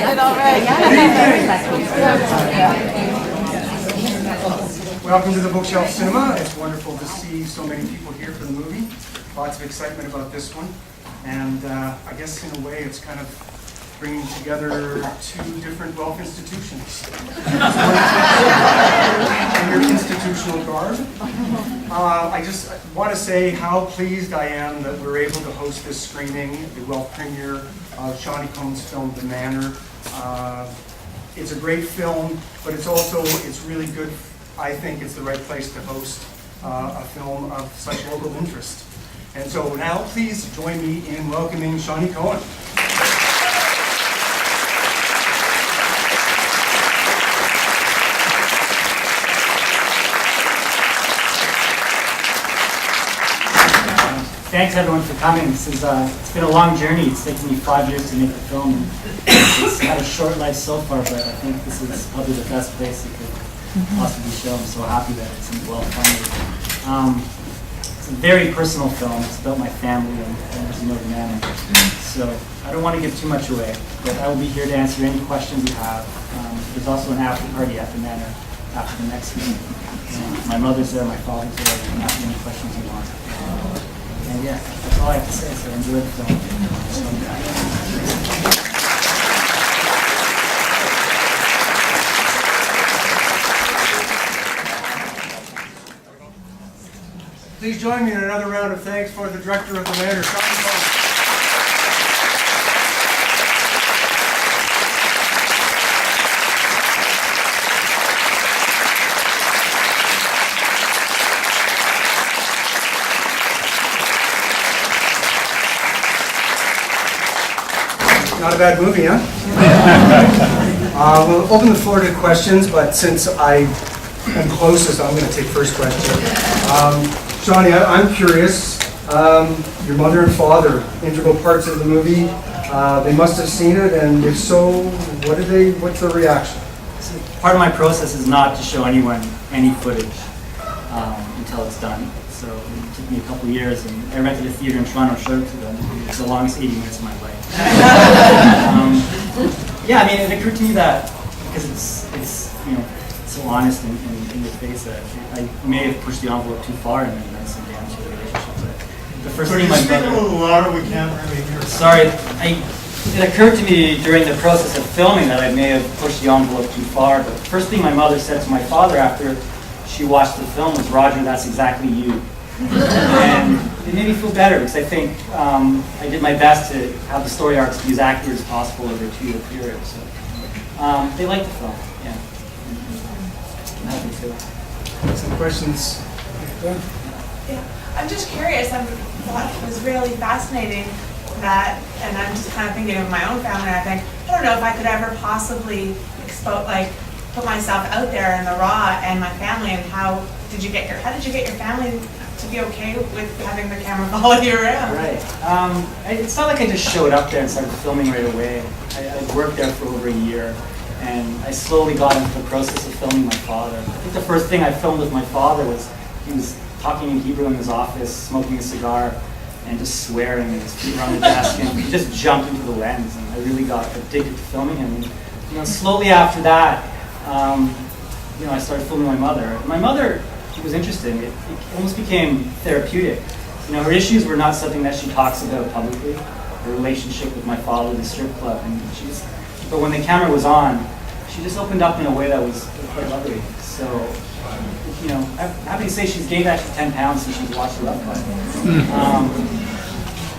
it already. Welcome to the Bookshelf Cinema. It's wonderful to see so many people here for the movie. Lots of excitement about this one. And I guess in a way it's kind of bringing together two different wealth institutions. In your institutional garb. I just want to say how pleased I am that we're able to host this screening, the world premiere of Shawney Cohen's film, The Manor. It's a great film, but it's really good. I think it's the right place to host a film of such local interest. And so now please join me in welcoming Shawney Cohen. Thanks everyone for coming. It's been a long journey. It's taken me 5 years to make the film. It's had a short life so far, but I think this is probably the best place it could possibly show. I'm so happy that it's well funded. It's a very personal film. It's about my family and as you know, the Manor. So I don't want to give too much away, but I will be here to answer any questions you have. There's also an after party at the Manor after the next meeting. My mother's there, my father's there, and ask any questions you want. And yeah, that's all I have to say, so enjoy the film. Please join me in another round of thanks for the director of The Manor, Shawney Cohen. Not a bad movie, huh? We'll open the floor to questions, but since I am closest, I'm going to take first question. Shawney, I'm curious. Your mother and father, integral parts of the movie. They must have seen it, and if so, what's the reaction? So part of my process is not to show anyone any footage until it's done. So it took me a couple years, and I rented a theater in Toronto, showed it to them. It was the longest 80 minutes of my life. Yeah, I mean, it occurred to me that because it's so honest and in your face that I may have pushed the envelope too far and then done some damage to the relationship. But the first thing my speak a little louder, we can't really hear. Sorry, it occurred to me during the process of filming that I may have pushed the envelope too far. But the first thing my mother said to my father after she watched the film was, "Roger, that's exactly you." And it made me feel better because I think I did my best to have the story arcs be as accurate as possible over a 2-year period. So they liked the film, yeah. I'm happy to. Some questions? Yeah. I'm just curious. I thought it was really fascinating that, and I'm just kind of thinking of my own family. I think I don't know if I could ever possibly put myself out there in the raw and my family. And how did you get your family to be okay with having the camera follow you around? Right. It's not like I just showed up there and started filming right away. I worked there for over a year, and I slowly got into the process of filming my father. I think the first thing I filmed with my father was he was talking in Hebrew in his office, smoking a cigar, and just swearing, and his feet were on the desk, and he just jumped into the lens, and I really got addicted to filming him. And, slowly after that, I started filming my mother. And my mother, it was interesting. It almost became therapeutic. Her issues were not something that she talks about publicly. Her relationship with my father, the strip club, but when the camera was on, she just opened up in a way that was quite lovely. So, I'm happy to say she's gained actually 10 pounds since she's watched the Love Club,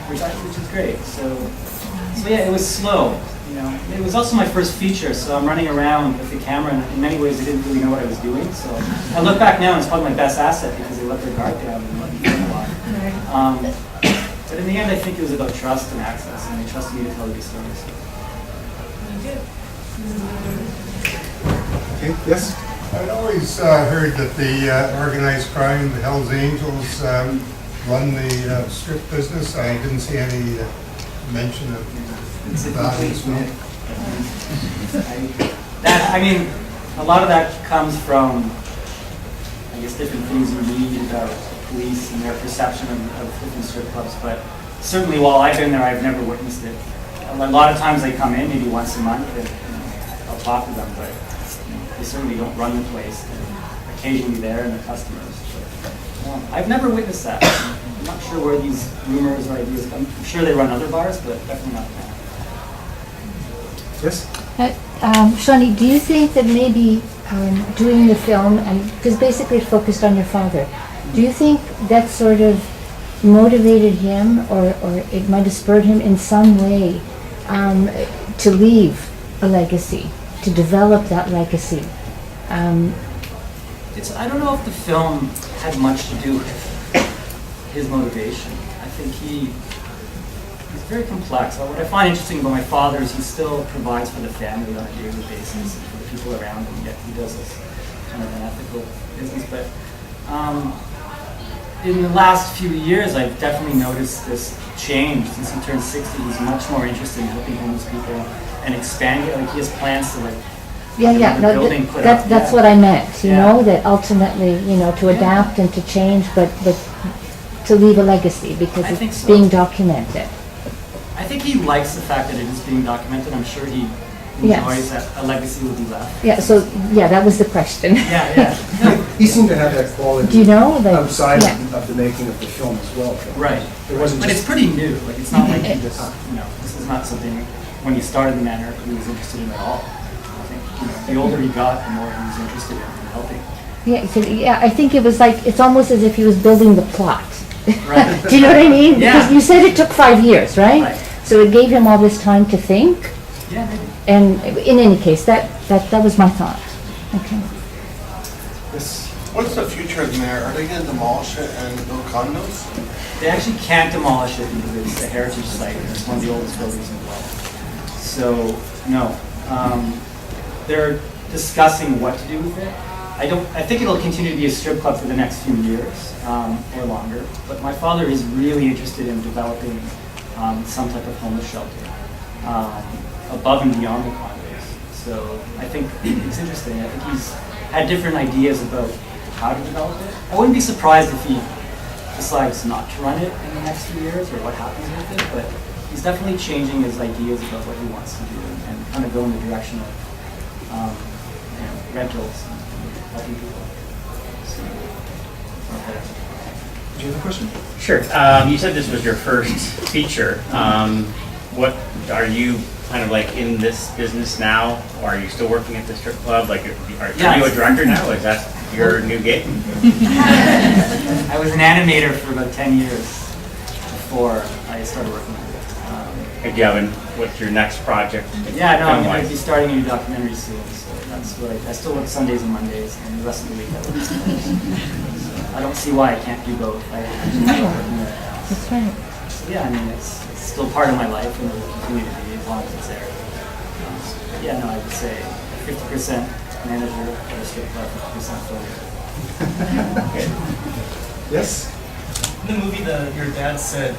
which is great. So yeah, it was slow. It was also my first feature, so I'm running around with the camera, and in many ways I didn't really know what I was doing. So I look back now, and it's probably my best asset because they let their guard down and let me film a lot. But in the end, I think it was about trust and access, and they trusted me to tell these stories. You did. Okay, yes? I'd always heard that the organized crime, the Hells Angels, run the strip business. I didn't see any mention of that as well. A lot of that comes from, I guess, different things you read about police and their perception of different strip clubs. But certainly, while I've been there, I've never witnessed it. A a lot of times they come in maybe once a month, and I'll talk to them, but they certainly don't run the place. They're occasionally there and the customers. But, I've never witnessed that. I'm not sure where these rumors or ideas come. I'm sure they run other bars, but definitely not that. Yes? Shawney, do you think that maybe doing the film, and because basically it focused on your father, do you think that sort of motivated him, or it might have spurred him in some way to leave a legacy, to develop that legacy? I don't know if the film had much to do with his motivation. I think he's very complex. What I find interesting about my father is he still provides for the family on a daily basis and for the people around him, yet he does this kind of an ethical business. But in the last few years, I've definitely noticed this change. Since he turned 60, he's much more interested in helping homeless people and expanding. Like, he has plans to building put up. That's what I meant, you know, that ultimately, to adapt and to change, but to leave a legacy because I think it's so. being documented. I think he likes the fact that it is being documented. I'm sure he enjoys that a legacy will be left. Yeah, so, that was the question. Yeah. He seemed to have that quality Do you know? outside of the making of the film as well. Right. It wasn't But just... it's pretty new. Like, it's not like he just, this is not something when he started the Manor he was interested in at all. I think, the older he got, the more he was interested in helping. Yeah, I think it was like, it's almost as if he was building the plot. Right. Do you know what I mean? Yeah. Because you said it took 5 years, right? Right. So it gave him all this time to think. Yeah, maybe. And in any case, that was my thought. Okay. Yes. What's the future of the Manor? Are they going to demolish it and build condos? They actually can't demolish it because it's a heritage site and it's one of the oldest buildings in the world. So, no. They're discussing what to do with it. I think it'll continue to be a strip club for the next few years or longer. But my father is really interested in developing some type of homeless shelter above and beyond the condos. So I think it's interesting. I think he's had different ideas about how to develop it. I wouldn't be surprised if he decides not to run it in the next few years or what happens with it, but he's definitely changing his ideas about what he wants to do and kind of go in the direction of rentals and helping people. So, Do you have a question? Sure. You said this was your first feature. What are you kind of like in this business now? Or are you still working at the strip club? Like, are you a director now? Is that your new gig? I was an animator for about 10 years before I started working with it. What's your next project? Yeah, no, I'm going to film-wise? be starting a new documentary soon. So that's what I still work Sundays and Mondays, and the rest of the week I work Sundays. So I don't see why I can't do both. That's right. So yeah, I mean, it's still part of my life and it will continue to be as long as it's there. But yeah, no, I would say 50% manager at a strip club, 50% filmmaker. Okay. Yes? In the movie, your dad said,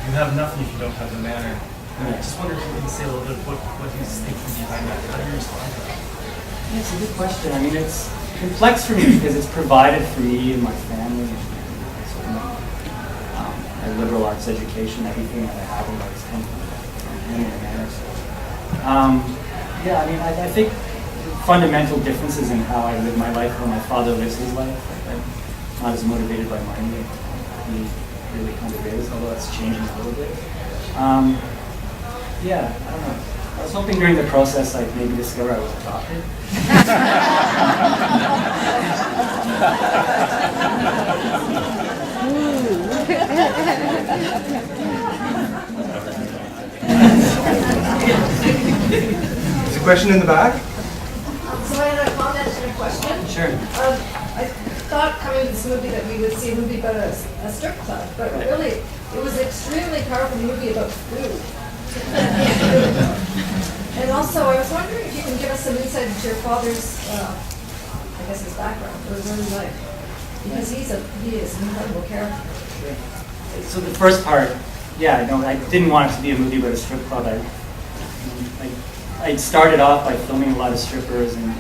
you have nothing if you don't have the Manor. And I just wondered if you can say a little bit what he's thinking behind that. How do you respond to that? Yeah, it's a good question. I mean, it's complex for me because it's provided for me and my family. A liberal arts education, everything that I have in life is come from him and the Manor. So, yeah, I mean, I think fundamental differences in how I live my life, how my father lives his life. I'm not as motivated by money as he really kind of is, although that's changing a little bit. Yeah, I don't know. I was hoping during the process I'd maybe discover I was adopted. There's a question in the back? So I had a comment and a question. Sure. I thought coming to this movie that we would see a movie about a strip club, but really it was an extremely powerful movie about food. And also, I was wondering if you can give us some insight into your father's, I guess his background, or his early life, because he is an incredible character. So the first part, yeah, no, I didn't want it to be a movie about a strip club. I started off by filming a lot of strippers and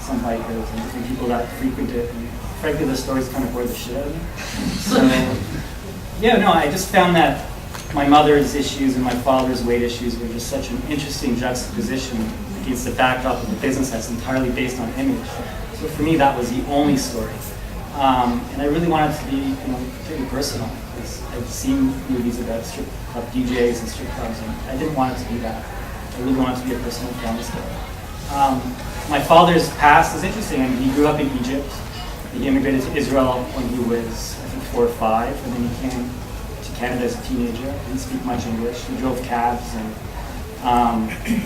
some bikers and different people that frequent it. And frankly, the stories kind of bore the shit out of me. So, yeah, no, I just found that my mother's issues and my father's weight issues were just such an interesting juxtaposition against the backdrop of a business that's entirely based on image. So for me, that was the only story. And I really wanted to be, pretty personal, because I've seen movies about strip club DJs and strip clubs, and I didn't want it to be that. I really wanted to be a personal family story. My father's past is interesting. I mean, he grew up in Egypt. He immigrated to Israel when he was, I think, 4 or 5, and then he came to Canada as a teenager. He didn't speak much English. He drove cabs and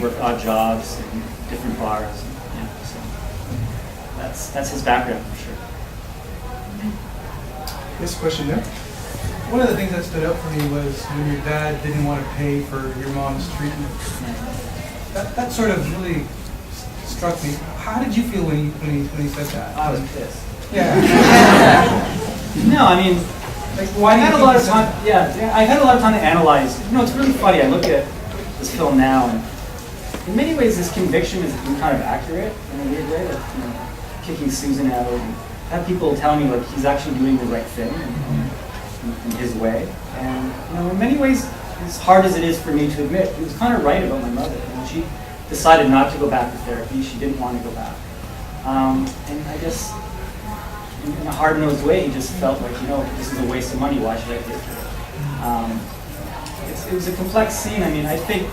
worked odd jobs in different bars. And, so that's his background for sure. This question there? One of the things that stood out for me was when your dad didn't want to pay for your mom's treatment. That sort of really struck me. How did you feel when he said that? I was pissed. Yeah. No, I mean, Like, why I do had you a think lot of he said time. that? Yeah, I had a lot of time to analyze. It's really funny. I look at this film now, and in many ways, this conviction is kind of accurate in a weird way. That, kicking Susan out, and have people tell me like he's actually doing the right thing in his way. And in many ways, as hard as it is for me to admit, he was kind of right about my mother. She decided not to go back to therapy. She didn't want to go back, and I guess. In a hard-nosed way, he just felt like, this is a waste of money, why should I pay for it? It was a complex scene. I mean, I think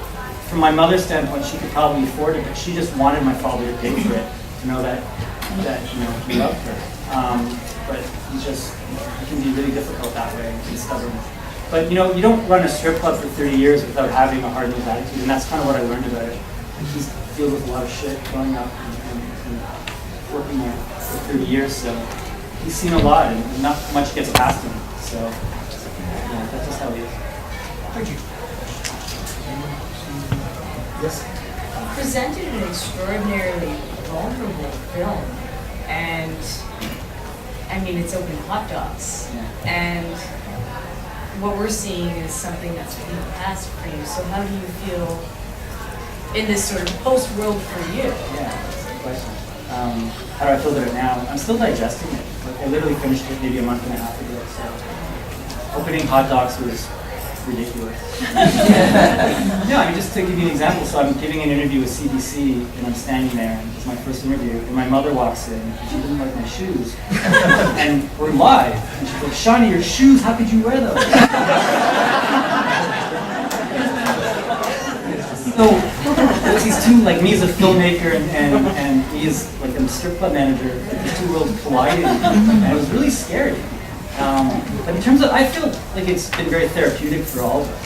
from my mother's standpoint, she could probably afford it, but she just wanted my father to pay for it, to know that he loved her. But it can be really difficult that way, and stubborn. But, you don't run a strip club for 30 years without having a hard-nosed attitude, and that's kind of what I learned about it. He deals with a lot of shit growing up and working there for 30 years, so he's seen a lot, and not much gets past him. So, that's just how he is. Thank you. Yes? Presented an extraordinarily vulnerable film, and I mean, it's open hot dogs, and what we're seeing is something that's in the past for you. So how do you feel in this sort of post-world for you? Yeah, that's the question. How do I feel about it now? I'm still digesting it. Like, I literally finished it maybe a month and a half ago, so opening hot dogs was ridiculous. No, I mean, just to give you an example, so I'm giving an interview with CBC, and I'm standing there, and it's my first interview, and my mother walks in, and she didn't like my shoes, and we're live, and she's like, Shawney, your shoes, how could you wear those? So, these two, like me as a filmmaker and me as like a strip club manager, these two worlds collided, and it was really scary. But in terms of, I feel like it's been very therapeutic for all of us.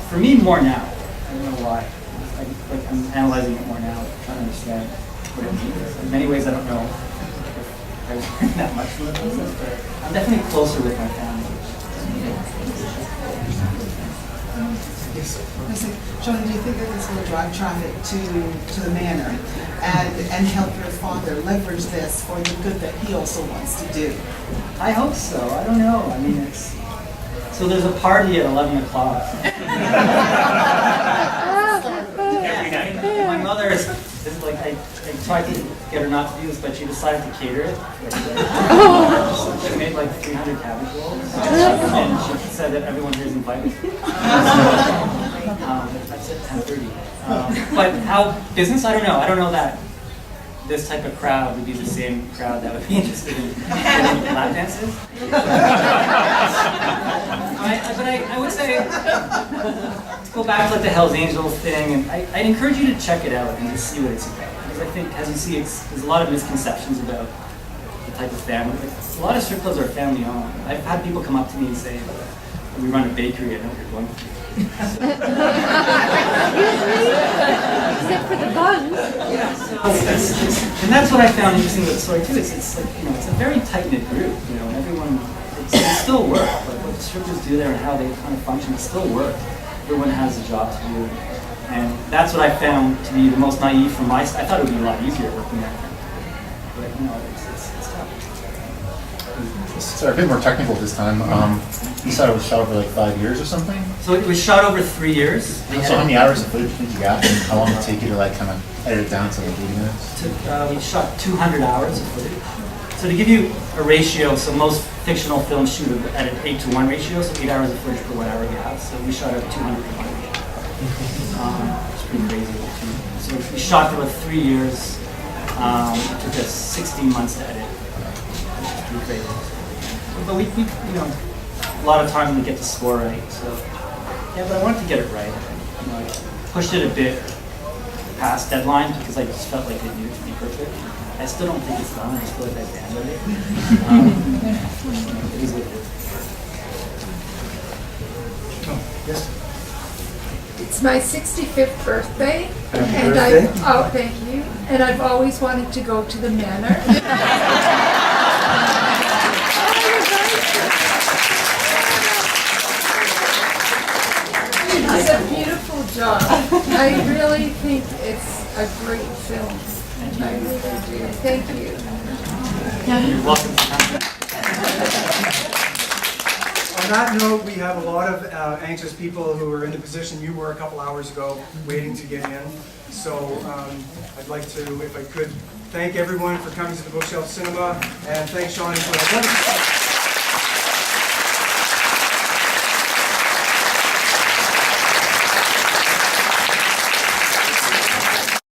For me, more now. I don't know why. I'm analyzing it more now, trying to understand what it means. In many ways, I don't know if I learned that much from the process, but I'm definitely closer with my family. Shawney, do you think that this will drive traffic to the Manor and help your father leverage this for the good that he also wants to do? I hope so. I don't know. I mean, so there's a party at 11 o'clock. Every night. My mother is like, I tried to get her not to do this, but she decided to cater it. She made like 300 cabbage rolls, and she said that everyone here is invited. That's at 10:30. But how business? I don't know. I don't know that this type of crowd would be the same crowd that would be interested in lap dances. But I would say, to go back to like the Hells Angels thing, and I'd encourage you to check it out and just see what it's about. Because I think, as you see, there's a lot of misconceptions about the type of family. Like, a lot of strip clubs are family owned. I've had people come up to me and say, we run a bakery, I know what you're going through. Except for the buns. Yeah, so and that's what I found interesting with the story too. It's like, it's a very tight-knit group, and everyone, it still work. Like what the strippers do there and how they kind of function, it still work. Everyone has a job to do. And that's what I found to be the most naive from my side. I thought it would be a lot easier working there. But it's tough. Sorry, a bit more technical this time. You said it was shot over like 5 years or something? So it was shot over 3 years. So how many hours of footage did you got, and how long did it take you to like kind of edit it down to like 80 minutes? We shot 200 hours of footage. So to give you a ratio, so most fictional film shoot at an 8:1 ratio, so 8 hours of footage per 1 hour gap. So we shot at 200:1 ratio. It's pretty crazy. So we shot for about 3 years. It took us 16 months to edit. Which is pretty crazy. But we, you know, a lot of times we get the score right. So yeah, but I wanted to get it right. You know, I pushed it a bit past deadline because I just felt like it needed to be perfect. I still don't think it's done. I just feel like I abandoned it. It is what it is. Oh, yes. It's my 65th birthday. Happy and birthday. Oh, thank you. And I've always wanted to go to the Manor. It's a beautiful job. I really think it's a great film. I really do. Thank you. You're welcome. On that note, we have a lot of anxious people who are in the position you were a couple hours ago, waiting to get in. So I'd like to, if I could, thank everyone for coming to the Bookshelf Cinema, and thank Shawney for